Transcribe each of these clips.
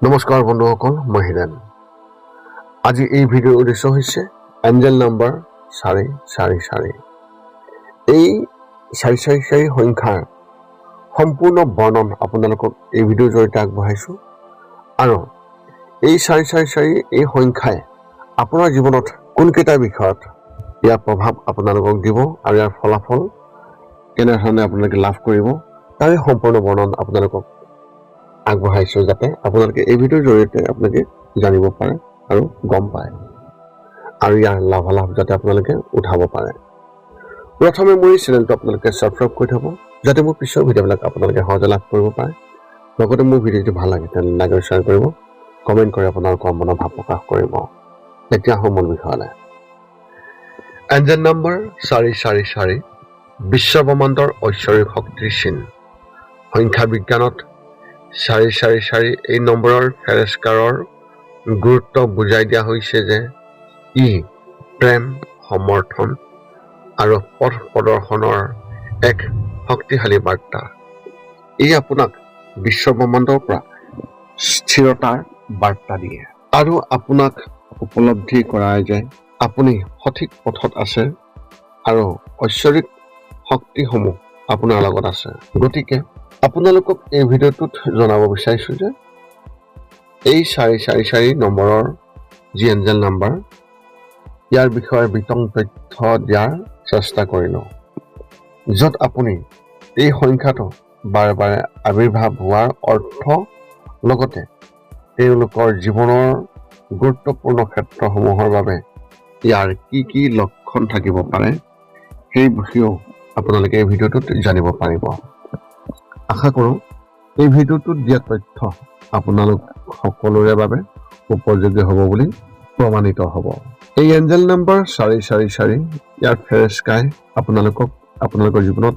নমস্কাৰ বন্ধুসকল, মই হিৰেণ। আজি এই ভিডিঅ'ৰ উদ্দেশ্য হৈছে এঞ্জেল নাম্বাৰ 444। এই 444 সংখ্যাৰ সম্পূৰ্ণ বৰ্ণন আপোনালোকক এই ভিডিঅ'ৰ জৰিয়তে আগবঢ়াইছোঁ। আৰু এই 444 এই সংখ্যাই আপোনাৰ জীৱনত কোনকেইটা বিষয়ত ইয়াৰ প্ৰভাৱ আপোনালোকক দিব আৰু ইয়াৰ ফলাফল কেনেধৰণে আপোনালোকে লাভ কৰিব তাৰে সম্পূৰ্ণ বৰ্ণন আপোনালোকক আগবঢ়াইছোঁ, যাতে আপোনালোকে এই ভিডিঅ'ৰ জৰিয়তে আপোনালোকে জানিব পাৰে আৰু গম পায় আৰু ইয়াৰ লাভালাভ যাতে আপোনালোকে উঠাব পাৰে। প্ৰথমে মোৰ এই চেনেলটো আপোনালোকে ছাবস্ক্ৰাইব কৰি থ'ব, যাতে মোৰ পিছৰ ভিডিঅ'বিলাক আপোনালোকে সহজে লাভ কৰিব পাৰে। লগতে মোৰ ভিডিঅ'টো ভাল লাগে তেনেহ'লে লাইক আৰু শ্বেয়াৰ কৰিব, কমেণ্ট কৰি আপোনাৰ মনৰ ভাৱ প্ৰকাশ কৰিব। এতিয়া আহোঁ মূল বিষয়লৈ। এঞ্জেল নাম্বাৰ 444 বিশ্বব্ৰহ্মাণ্ডৰ ঐশ্বৰিক শক্তিৰ চিন। সংখ্যা বিজ্ঞানত 444 এই নম্বৰৰ ফেৰেস্কাৰৰ গুৰুত্ব বুজাই দিয়া হৈছে যে ই প্ৰেম, সমৰ্থন আৰু পথ প্ৰদৰ্শনৰ এক শক্তিশালী বাৰ্তা। ই আপোনাক বিশ্বব্ৰহ্মাণ্ডৰ পৰা স্থিৰতাৰ বাৰ্তা দিয়ে আৰু আপোনাক উপলব্ধি কৰায় যে আপুনি সঠিক পথত আছে আৰু ঐশ্বৰিক শক্তিসমূহ আপোনাৰ লগত আছে। গতিকে আপোনালোকক এই ভিডিঅ'টোত জনাব বিচাৰিছোঁ যে এই 444 নম্বৰৰ যি এঞ্জেল নাম্বাৰ, ইয়াৰ বিষয়ে বিতং তথ্য দিয়াৰ চেষ্টা কৰিলোঁ, য'ত আপুনি এই সংখ্যাটো বাৰে বাৰে আৱিৰ্ভাৱ হোৱাৰ অৰ্থ, লগতে তেওঁলোকৰ জীৱনৰ গুৰুত্বপূৰ্ণ ক্ষেত্ৰসমূহৰ বাবে ইয়াৰ কি কি লক্ষণ থাকিব পাৰে সেই বিষয়েও আপোনালোকে এই ভিডিঅ'টোত জানিব পাৰিব। আশা কৰোঁ এই ভিডিঅ'টোত দিয়া তথ্য আপোনালোক সকলোৰে বাবে উপযোগী হ'ব বুলি প্ৰমাণিত হ'ব। এই এঞ্জেল নাম্বাৰ 444 ইয়াৰ ফেৰেস্কাই আপোনালোকৰ জীৱনত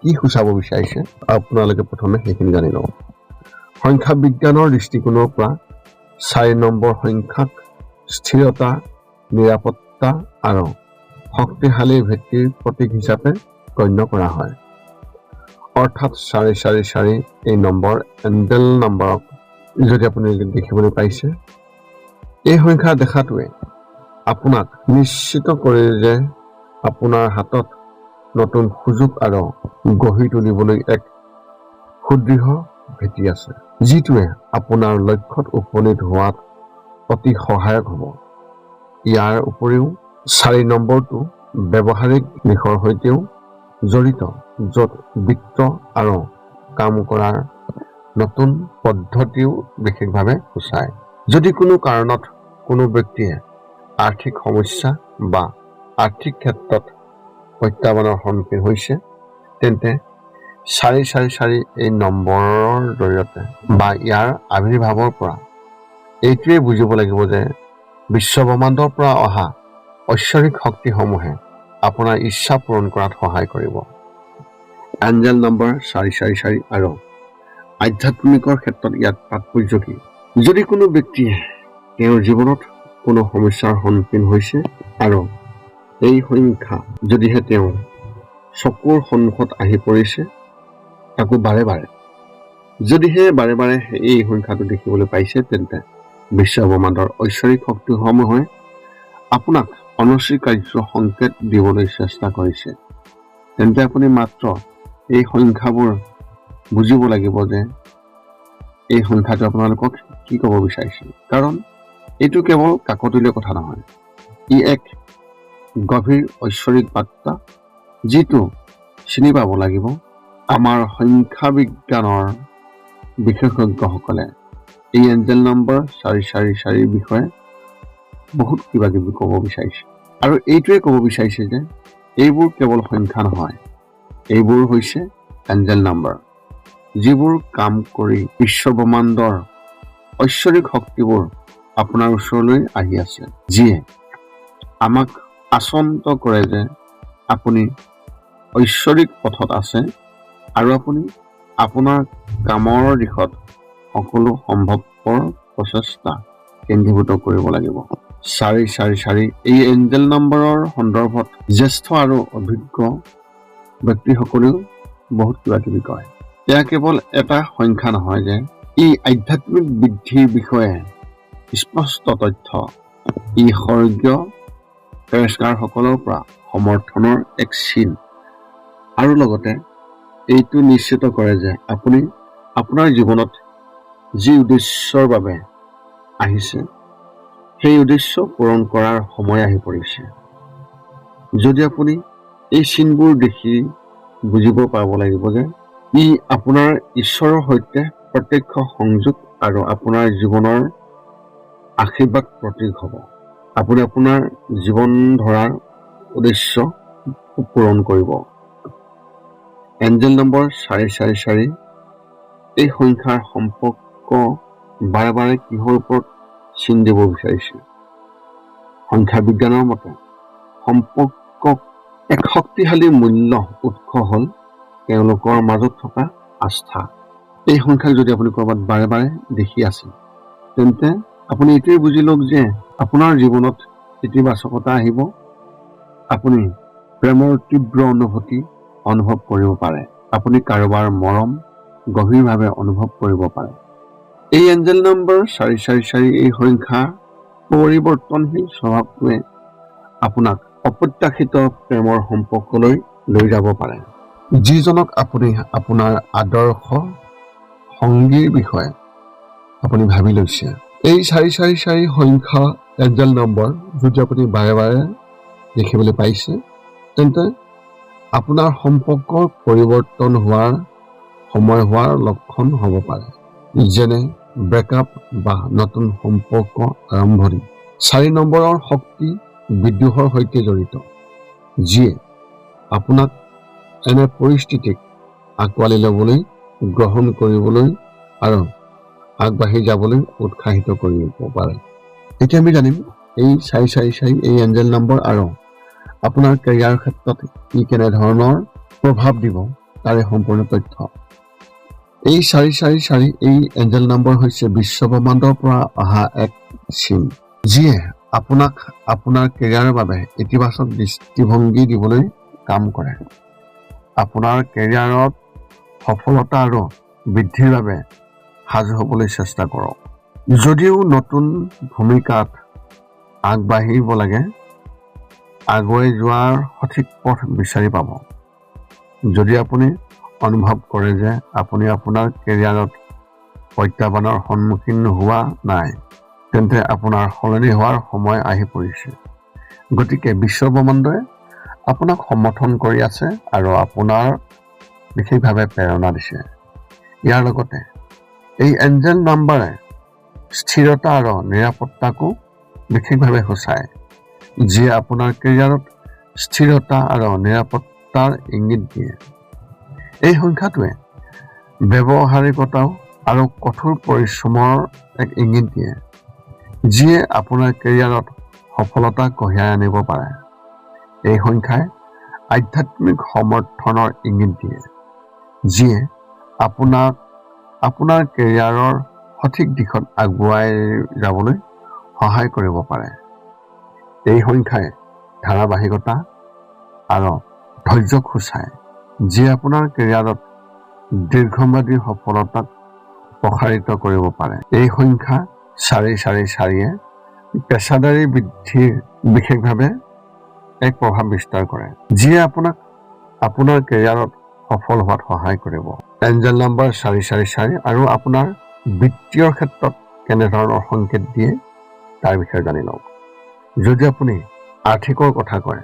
কি সূচাব বিচাৰিছে আপোনালোকে প্ৰথমে সেইখিনি জানি লওক। সংখ্যা বিজ্ঞানৰ দৃষ্টিকোণৰ পৰা 4 নম্বৰ সংখ্যাক স্থিৰতা, নিৰাপত্তা আৰু শক্তিশালী ভিত্তিৰ প্ৰতীক হিচাপে গণ্য কৰা হয়। অৰ্থাৎ 444 এই নম্বৰ এঞ্জেল নাম্বাৰক যদি আপুনি দেখিবলৈ পাইছে, এই সংখ্যা দেখাটোৱে আপোনাক নিশ্চিত কৰে যে আপোনাৰ হাতত নতুন সুযোগ আৰু গঢ়ি তুলিবলৈ এক সুদৃঢ় ভেটি আছে, যিটোৱে আপোনাৰ লক্ষ্যত উপনীত হোৱাত অতি সহায়ক হ'ব। ইয়াৰ উপৰিও 4 নম্বৰটো ব্যৱহাৰিক দিশৰ সৈতেও জড়িত, য'ত বিত্ত আৰু কাম কৰাৰ নতুন পদ্ধতিও বিশেষভাৱে সূচায়। যদি কোনো কাৰণত কোনো ব্যক্তিয়ে আৰ্থিক সমস্যা বা আৰ্থিক ক্ষেত্ৰত প্ৰত্যাহ্বানৰ সন্মুখীন হৈছে, তেন্তে 444 এই নম্বৰৰ জৰিয়তে বা ইয়াৰ আৱিৰ্ভাৱৰ পৰা এইটোৱে বুজিব লাগিব যে বিশ্বব্ৰহ্মাণ্ডৰ পৰা অহা ঐশ্বৰিক শক্তিসমূহে আপোনাৰ ইচ্ছা পূৰণ কৰাত সহায় কৰিব। এঞ্জেল নম্বৰ 444 আৰু আধ্যাত্মিকৰ ক্ষেত্ৰত ইয়াত তাৎপৰ্য কি? যদি কোনো ব্যক্তিয়ে তেওঁৰ জীৱনত কোনো সমস্যাৰ সন্মুখীন হৈছে আৰু এই সংখ্যা যদিহে তেওঁ চকুৰ সন্মুখত আহি পৰিছে, তাকো যদিহে বাৰে বাৰে এই সংখ্যাটো দেখিবলৈ পাইছে, তেন্তে বিশ্বব্ৰহ্মাণ্ডৰ ঐশ্বৰিক শক্তিসমূহে আপোনাক অনস্বীকাৰ্য সংকেত দিবলৈ চেষ্টা কৰিছে। তেন্তে আপুনি মাত্ৰ এই সংখ্যাবোৰ বুজিব লাগিব যে এই সংখ্যাটো আপোনালোকক কি ক'ব বিচাৰিছে, কাৰণ এইটো কেৱল কাকতলীয় কথা নহয়, ই এক গভীৰ ঐশ্বৰিক বাৰ্তা, যিটো চিনি পাব লাগিব। আমাৰ সংখ্যা বিজ্ঞানৰ বিশেষজ্ঞসকলে এই এঞ্জেল নম্বৰ 444 বিষয়ে বহুত কিবা কিবি ক'ব বিচাৰিছে, আৰু এইটোৱে ক'ব বিচাৰিছে যে এইবোৰ কেৱল সংখ্যা নহয়, এইবোৰ হৈছে এঞ্জেল নাম্বাৰ, যিবোৰ কাম কৰি বিশ্বব্ৰহ্মাণ্ডৰ ঐশ্বৰিক শক্তিবোৰ আপোনাৰ ওচৰলৈ আহি আছে, যিয়ে আমাক আশ্বন্ত কৰে যে আপুনি ঐশ্বৰিক পথত আছে আৰু আপুনি আপোনাৰ কামৰ দিশত সকলো সম্ভৱপৰ প্ৰচেষ্টা কেন্দ্ৰীভূত কৰিব লাগিব। 444 এই এঞ্জেল নম্বৰৰ সন্দৰ্ভত জ্যেষ্ঠ আৰু অভিজ্ঞ ব্যক্তিসকলেও বহুত কিবা কিবি কয়। এয়া কেৱল এটা সংখ্যা নহয় যে ই আধ্যাত্মিক বৃদ্ধিৰ বিষয়ে স্পষ্ট তথ্য। ই স্বৰ্গীয় ফেৰেস্তাসকলৰ পৰা সমৰ্থনৰ এক চিন আৰু লগতে এইটো নিশ্চিত কৰে যে আপুনি আপোনাৰ জীৱনত যি উদ্দেশ্যৰ বাবে আহিছে সেই উদ্দেশ্য পূৰণ কৰাৰ সময় আহি পৰিছে। যদি আপুনি এই চিনবোৰ দেখি বুজিব পাৰিব লাগিব যে ই আপোনাৰ ঈশ্বৰৰ সৈতে প্ৰত্যক্ষ সংযোগ আৰু আপোনাৰ জীৱনৰ আশীৰ্বাদ প্ৰতীক হ'ব। আপুনি আপোনাৰ জীৱন ধৰাৰ উদ্দেশ্য পূৰণ কৰিব। এঞ্জেল নম্বৰ 444 এই সংখ্যাৰ সম্পৰ্ক বাৰে বাৰে কিহৰ ওপৰত চিন দিব বিচাৰিছে? সংখ্যা বিজ্ঞানৰ মতে সম্পৰ্কক এক শক্তিশালী মূল্য উৎস হ'ল তেওঁলোকৰ মাজত থকা আস্থা। এই সংখ্যাক যদি আপুনি ক'ৰবাত বাৰে বাৰে দেখি আছে তেন্তে আপুনি এইটোৱে বুজি লওক যে আপোনাৰ জীৱনত ইতিবাচকতা আহিব। আপুনি প্ৰেমৰ তীব্ৰ অনুভূতি অনুভৱ কৰিব পাৰে। আপুনি কাৰোবাৰ মৰম গভীৰভাৱে অনুভৱ কৰিব পাৰে। এই এঞ্জেল নম্বৰ 444 এই সংখ্যা পৰিৱৰ্তনশীল স্বভাৱটোৱে আপোনাক অপ্ৰত্যাশিত প্ৰেমৰ সম্পৰ্কলৈ লৈ যাব পাৰে, যিজনক আপুনি আপোনাৰ আদৰ্শ সংগীৰ বিষয়ে আপুনি ভাবি লৈছে। এই 444 সংখ্যা এঞ্জেল নম্বৰ যদি আপুনি বাৰে বাৰে দেখিবলৈ পাইছে তেন্তে আপোনাৰ সম্পৰ্কৰ পৰিৱৰ্তন হোৱাৰ সময় হোৱাৰ লক্ষণ হ'ব পাৰে, যেনে ব্ৰেকআপ বা নতুন সম্পৰ্ক আৰম্ভণি। 4 নম্বৰৰ শক্তি বিদ্ৰোহৰ সৈতে জড়িত, যিয়ে আপোনাক এনে পৰিস্থিতিক আঁকোৱালি ল'বলৈ, গ্ৰহণ কৰিবলৈ আৰু আগবাঢ়ি যাবলৈ উৎসাহিত কৰিব পাৰে। এতিয়া আমি জানিম এই 444 এই এঞ্জেল নম্বৰ আৰু আপোনাৰ কেৰিয়াৰ ক্ষেত্ৰত ই কেনেধৰণৰ প্ৰভাৱ দিব তাৰে সম্পূৰ্ণ তথ্য। এই 444 এই এঞ্জেল নম্বৰ হৈছে বিশ্বব্ৰহ্মাণ্ডৰ পৰা অহা এক চিন, যিয়ে আপোনাক আপোনাৰ কেৰিয়াৰৰ বাবে ইতিবাচক দৃষ্টিভংগী দিবলৈ কাম কৰে। আপোনাৰ কেৰিয়াৰত সফলতা আৰু বৃদ্ধিৰ বাবে সাজু হ'বলৈ চেষ্টা কৰক। যদিও নতুন ভূমিকাত আগবাঢ়িব লাগে, আগুৱাই যোৱাৰ সঠিক পথ বিচাৰি পাব। যদি আপুনি অনুভৱ কৰে যে আপুনি আপোনাৰ কেৰিয়াৰত প্ৰত্যাহ্বানৰ সন্মুখীন হোৱা নাই, তেন্তে আপোনাৰ সলনি হোৱাৰ সময় আহি পৰিছে। গতিকে বিশ্বব্ৰহ্মাণ্ডই আপোনাক সমৰ্থন কৰি আছে আৰু আপোনাৰ বিশেষভাৱে প্ৰেৰণা দিছে। ইয়াৰ লগতে এই এঞ্জেল নাম্বাৰে স্থিৰতা আৰু নিৰাপত্তাকো বিশেষভাৱে সূচায়, যিয়ে আপোনাৰ কেৰিয়াৰত স্থিৰতা আৰু নিৰাপত্তাৰ ইংগিত দিয়ে। এই সংখ্যাটোৱে ব্যৱহাৰিকতাও আৰু কঠোৰ পৰিশ্ৰমৰ এক ইংগিত দিয়ে, যিয়ে আপোনাৰ কেৰিয়াৰত সফলতা কঢ়িয়াই আনিব পাৰে। এই সংখ্যাই আধ্যাত্মিক সমৰ্থনৰ ইংগিত দিয়ে, যিয়ে আপোনাক আপোনাৰ কেৰিয়াৰৰ সঠিক দিশত আগুৱাই যাবলৈ সহায় কৰিব পাৰে। এই সংখ্যাই ধাৰাবাহিকতা আৰু ধৈৰ্যক সূচায়, যিয়ে আপোনাৰ কেৰিয়াৰত দীৰ্ঘম্যাদী সফলতাক প্ৰসাৰিত কৰিব পাৰে। এই সংখ্যা 444 পেছাদাৰী বৃদ্ধিৰ বিশেষভাৱে এক প্ৰভাৱ বিস্তাৰ কৰে, যিয়ে আপোনাক আপোনাৰ কেৰিয়াৰত সফল হোৱাত সহায় কৰিব। এঞ্জেল নম্বৰ 444 আৰু আপোনাৰ বিত্তীয় ক্ষেত্ৰত কেনেধৰণৰ সংকেত দিয়ে তাৰ বিষয়ে জানি লওক। যদি আপুনি আৰ্থিকৰ কথা কয়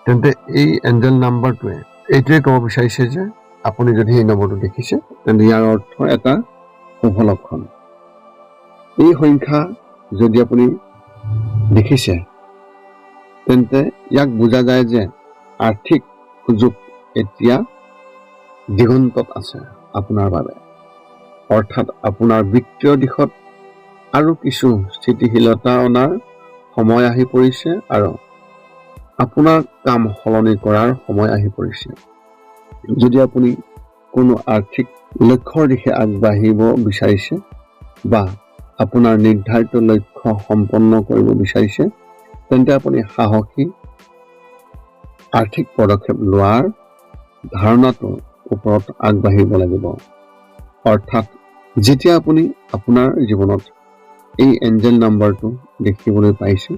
তেন্তে এই এঞ্জেল নাম্বাৰটোৱে এইটোৱে ক'ব বিচাৰিছে যে আপুনি যদি এই নম্বৰটো দেখিছে তেন্তে ইয়াৰ অৰ্থ এটা শুভ লক্ষণ। এই সংখ্যা যদি আপুনি দেখিছে তেন্তে ইয়াক বুজা যায় যে আৰ্থিক সুযোগ এতিয়া দিগন্তত আছে আপোনাৰ বাবে, অৰ্থাৎ আপোনাৰ বিত্তীয় দিশত আৰু কিছু স্থিতিশীলতা অনাৰ সময় আহি পৰিছে আৰু আপোনাৰ কাম সলনি কৰাৰ সময় আহি পৰিছে। যদি আপুনি কোনো আৰ্থিক লক্ষ্যৰ দিশে আগবাঢ়িব বিচাৰিছে বা আপোনাৰ নিৰ্ধাৰিত লক্ষ্য সম্পন্ন কৰিব বিচাৰিছে, তেন্তে আপুনি সাহসী আৰ্থিক পদক্ষেপ লোৱাৰ ধাৰণাটোৰ ওপৰত আগবাঢ়িব লাগিব, অৰ্থাৎ যেতিয়া আপুনি আপোনাৰ জীৱনত এই এঞ্জেল নাম্বাৰটো দেখিবলৈ পাইছে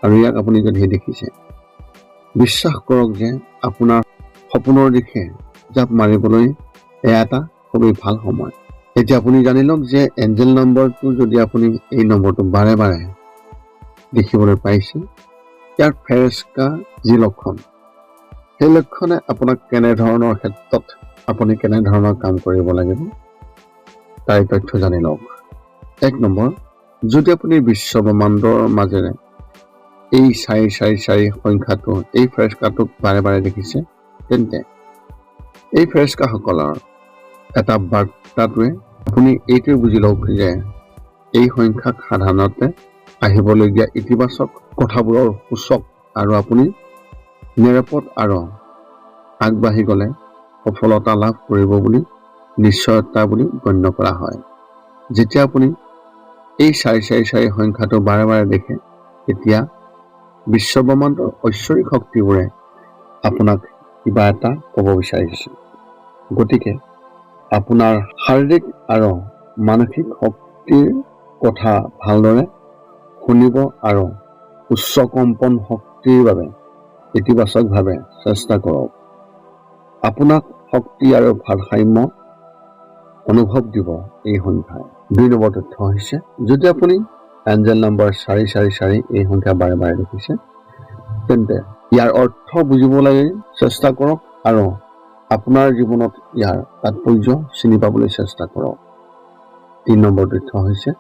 আৰু ইয়াক আপুনি যদি দেখিছে, বিশ্বাস কৰক যে আপোনাৰ সপোনৰ দিশে জাপ মাৰিবলৈ এয়া এটা খুবেই ভাল সময়। এতিয়া আপুনি জানি লওক যে এঞ্জেল নাম্বাৰটো যদি আপুনি এই নম্বৰটো বাৰে বাৰে দেখিবলৈ পাইছে, ইয়াৰ ফেৰেস্কা যি লক্ষণ, সেই লক্ষণে আপোনাক কেনেধৰণৰ ক্ষেত্ৰত আপুনি কেনেধৰণৰ কাম কৰিব লাগিব তাৰ তথ্য জানি লওক। 1 নম্বৰ, যদি আপুনি বিশ্বব্ৰহ্মাণ্ডৰ মাজেৰে এই 444 সংখ্যাটো, এই ফেৰেস্কাটোক বাৰে বাৰে দেখিছে, তেন্তে এই ফেৰেস্কাসকলৰ এটা বাৰ্তাটোৱে আপুনি এইটোৱে বুজি লওক যে এই সংখ্যাক সাধাৰণতে আহিবলগীয়া ইতিবাচক কথাবোৰৰ সূচক আৰু আপুনি নিৰাপদ আৰু আগবাঢ়ি গ'লে সফলতা লাভ কৰিব বুলি নিশ্চয়তা বুলি গণ্য কৰা হয়। যেতিয়া আপুনি এই 444 সংখ্যাটো বাৰে বাৰে দেখে, তেতিয়া বিশ্বব্ৰহ্মাণ্ডৰ ঐশ্বৰিক শক্তিবোৰে আপোনাক কিবা এটা ক'ব বিচাৰিছে। গতিকে আপোনাৰ শাৰীৰিক আৰু মানসিক শক্তিৰ কথা ভালদৰে শুনিব আৰু উচ্চ কম্পন শক্তিৰ বাবে ইতিবাচকভাৱে চেষ্টা কৰক। আপোনাক শক্তি আৰু ভাৰসাম্য অনুভৱ দিব এই সংখ্যাই। 2 নম্বৰ তথ্য হৈছে, যদি আপুনি এঞ্জেল নাম্বাৰ 444 এই সংখ্যা বাৰে বাৰে দেখিছে, তেন্তে ইয়াৰ অৰ্থ বুজিবলৈ চেষ্টা কৰক আৰু আপোনাৰ জীৱনত ইয়াৰ তাৎপৰ্য চিনি পাবলৈ চেষ্টা কৰক। 3 নম্বৰ তথ্য হৈছে,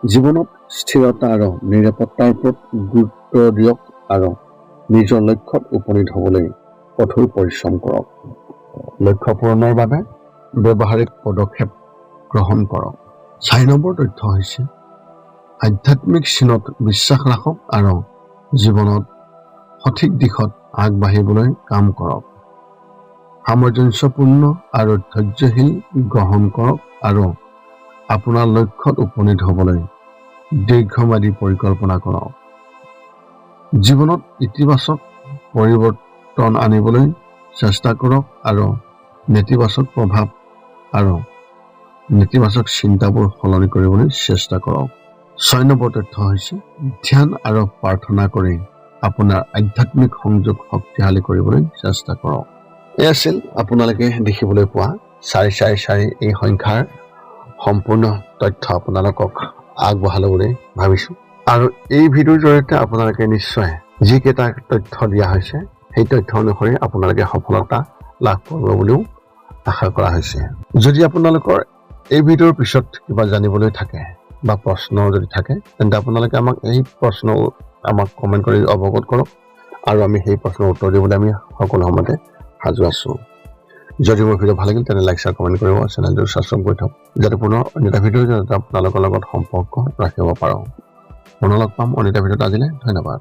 জীৱনত স্থিৰতা আৰু নিৰাপত্তাৰ ওপৰত গুৰুত্ব দিয়ক আৰু নিজৰ লক্ষ্যত উপনীত হ'বলৈ কঠোৰ পৰিশ্ৰম কৰক। লক্ষ্য পূৰণৰ বাবে ব্যৱহাৰিক পদক্ষেপ গ্ৰহণ কৰক। 4 নম্বৰ তথ্য হৈছে, আধ্যাত্মিক চিনত বিশ্বাস ৰাখক আৰু জীৱনত সঠিক দিশত আগবাঢ়িবলৈ কাম কৰক। সামঞ্জস্যপূৰ্ণ আৰু ধৈৰ্যশীল গ্ৰহণ কৰক আৰু আপোনাৰ লক্ষ্যত উপনীত হ'বলৈ দীৰ্ঘম্যাদী পৰিকল্পনা কৰক। জীৱনত ইতিবাচক পৰিৱৰ্তন আনিবলৈ চেষ্টা কৰক আৰু নেতিবাচক প্ৰভাৱ আৰু নেতিবাচক চিন্তাবোৰ সলনি কৰিবলৈ চেষ্টা কৰক। 6 নম্বৰ তথ্য হৈছে, ধ্যান আৰু প্ৰাৰ্থনা কৰি আপোনাৰ আধ্যাত্মিক সংযোগ শক্তিশালী কৰিবলৈ চেষ্টা কৰক। এই আছিল আপোনালোকে দেখিবলৈ পোৱা 444 এই সংখ্যাৰ সম্পূৰ্ণ তথ্য আপোনালোকক আগবঢ়ালোঁ বুলি ভাবিছোঁ। আৰু এই ভিডিঅ'ৰ জৰিয়তে আপোনালোকে নিশ্চয় যিকেইটা তথ্য দিয়া হৈছে, সেই তথ্য অনুসৰি আপোনালোকে সফলতা লাভ কৰিব বুলিও আশা কৰা হৈছে। যদি আপোনালোকৰ এই ভিডিঅ'ৰ পিছত কিবা জানিবলৈ থাকে বা প্ৰশ্ন যদি থাকে, তেন্তে আপোনালোকে এই প্ৰশ্ন কমেণ্ট কৰি অৱগত কৰক আৰু আমি সেই প্ৰশ্নৰ উত্তৰ দিবলৈ আমি সকলো সময়তে সাজু আছোঁ। যদি মোৰ ভিডিঅ' ভাল লাগিল তেন্তে লাইক শ্বেয়াৰ কমেণ্ট কৰিব, চেনেলটো ছাবস্ক্ৰাইব কৰি থওক, যাতে পুনৰ অন্য এটা ভিডিঅ'ৰ জৰিয়তে আপোনালোকৰ লগত সম্পৰ্ক ৰাখিব পাৰোঁ। পুনৰ লগ পাম অন্য এটা ভিডিঅ'ত। আজিলৈ ধন্যবাদ।